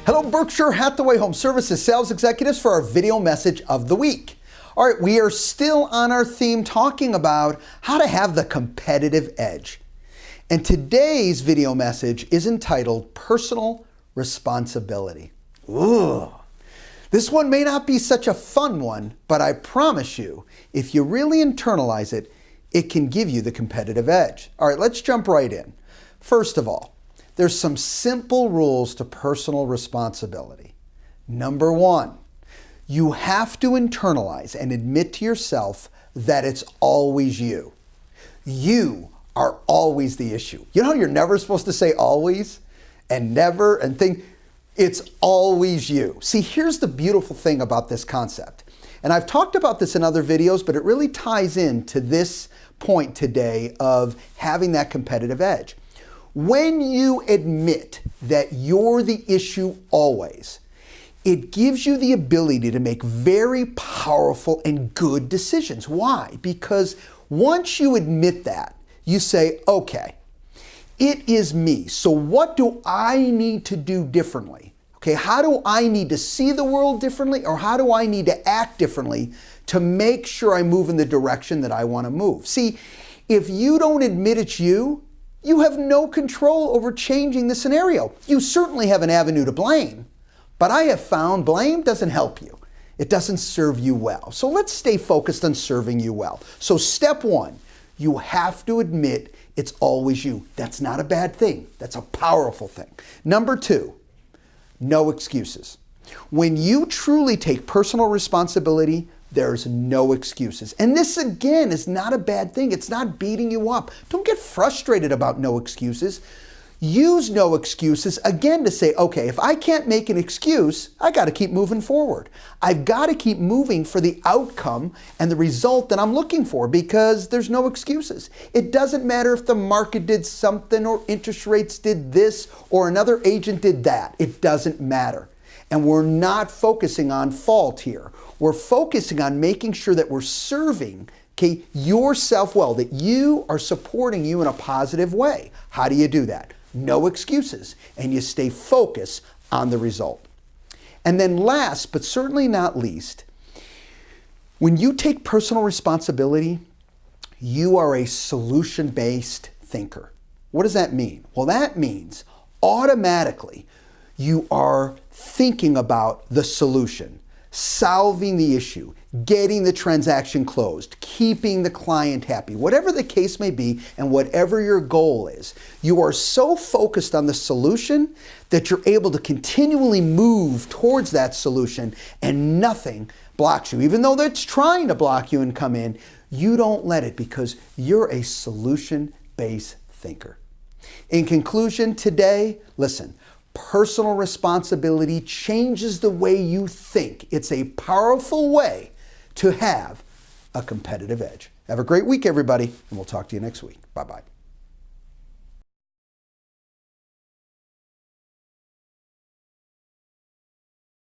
Hello, Berkshire Hathaway Home Services sales executives for our video message of the week. All right, we are still on our theme talking about how to have the competitive edge. And today's video message is entitled Personal Responsibility. Ooh. This one may not be such a fun one, but I promise you, if you really internalize it, it can give you the competitive edge. All right, let's jump right in. First of all, there's some simple rules to personal responsibility. Number one, you have to internalize and admit to yourself that it's always you. You are always the issue. You know, you're never supposed to say always and never and think. It's always you. See, here's the beautiful thing about this concept. And I've talked about this in other videos, but it really ties in to this point today of having that competitive edge. When you admit that you're the issue always, it gives you the ability to make very powerful and good decisions. Why? Because once you admit that, you say, okay, it is me. So what do I need to do differently? Okay, how do I need to see the world differently, or how do I need to act differently to make sure I move in the direction that I want to move? See, if you don't admit it's you, you have no control over changing the scenario. You certainly have an avenue to blame, but I have found blame doesn't help you. It doesn't serve you well. So let's stay focused on serving you well. So step one, you have to admit it's always you. That's not a bad thing. That's a powerful thing. Number two, no excuses. When you truly take personal responsibility, there's no excuses. And this, again, is not a bad thing. It's not beating you up. Don't get frustrated about no excuses. Use no excuses, again, to say, okay, if I can't make an excuse, I got to keep moving forward. I've got to keep moving for the outcome and the result that I'm looking for, because there's no excuses. It doesn't matter if the market did something or interest rates did this or another agent did that. It doesn't matter. And we're not focusing on fault here. We're focusing on making sure that we're serving, okay, yourself well, that you are supporting you in a positive way. How do you do that? No excuses, and you stay focused on the result. And then last, but certainly not least, when you take personal responsibility, you are a solution-based thinker. What does that mean? Well, that means automatically you are thinking about the solution, solving the issue, getting the transaction closed, keeping the client happy, whatever the case may be, and whatever your goal is. You are so focused on the solution that you're able to continually move towards that solution, and nothing blocks you. Even though it's trying to block you and come in, you don't let it, because you're a solution-based thinker. In conclusion today, listen, personal responsibility changes the way you think. It's a powerful way to have a competitive edge. Have a great week, everybody, and we'll talk to you next week. Bye-bye.